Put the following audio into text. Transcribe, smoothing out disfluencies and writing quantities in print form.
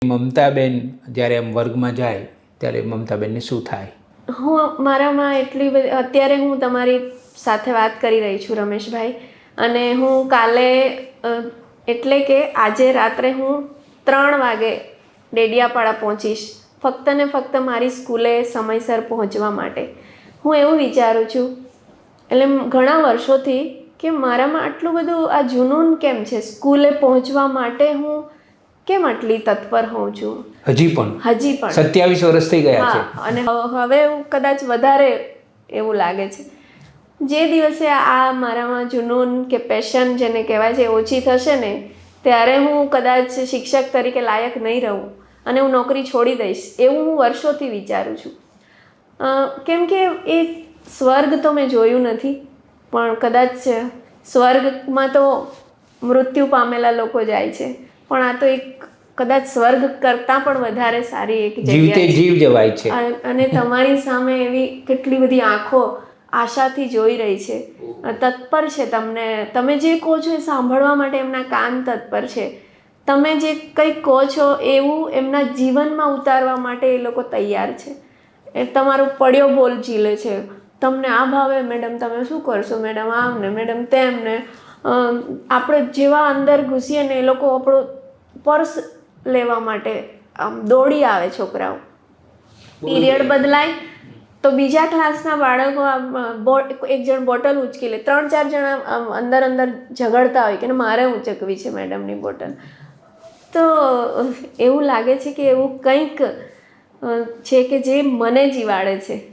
મમતાબેન જ્યારે આમ વર્ગમાં જાય ત્યારે મમતાબેનને શું થાય? મારામાં એટલી બધી અત્યારે હું તમારી સાથે વાત કરી રહી છું રમેશભાઈ, અને હું કાલે એટલે કે આજે રાત્રે હું 3 વાગે ડેડિયાપાડા પહોંચીશ, ફક્ત ને ફક્ત મારી સ્કૂલે સમયસર પહોંચવા માટે. હું એવું વિચારું છું એટલે ઘણા વર્ષોથી કે મારામાં આટલું બધું આ જુનૂન કેમ છે સ્કૂલે પહોંચવા માટે. હું કેમ આટલી તત્પર હોઉં છું હજી પણ 27 વર્ષ થઈ ગયા છે. અને હવે હું કદાચ વધારે એવું લાગે છે. જે દિવસે આ મારામાં જુનૂન કે પેશન જેને કહેવાય છે ઓછી થશે ને, ત્યારે હું કદાચ શિક્ષક તરીકે લાયક નહીં રહું અને હું નોકરી છોડી દઈશ, એવું હું વર્ષોથી વિચારું છું. કેમ કે એ સ્વર્ગ તો મેં જોયું નથી, પણ કદાચ સ્વર્ગમાં તો મૃત્યુ પામેલા લોકો જાય છે, પણ આ તો એક કદાચ સ્વર્ગ કરતાં પણ વધારે સારી એક જીવતે જીવ જવાય છે. અને તમારી સામે એવી કેટલી બધી આંખો આશાથી જોઈ રહી છે, તત્પર છે. તમે જે કહો છો એ સાંભળવા માટે એમના કાન તત્પર છે. તમે જે કંઈક કહો છો એવું એમના જીવનમાં ઉતારવા માટે એ લોકો તૈયાર છે. એ તમારો પડ્યો બોલ ઝીલે છે. તમને આ ભાવે મેડમ, તમે શું કરશો મેડમ, આમ ને મેડમ તેમ ને. આપણે જેવા અંદર ઘૂસીએ ને એ લોકો આપણો પર્સ લેવા માટે આમ દોડી આવે. છોકરાઓ પીરિયડ બદલાય તો બીજા ક્લાસના બાળકો એક જણ બોટલ ઉંચકી લે, 3-4 જણા અંદર ઝઘડતા હોય કે મારે ઉંચકવી છે મેડમની બોટલ. તો એવું લાગે છે કે એવું કંઈક છે કે જે મને જીવાડે છે.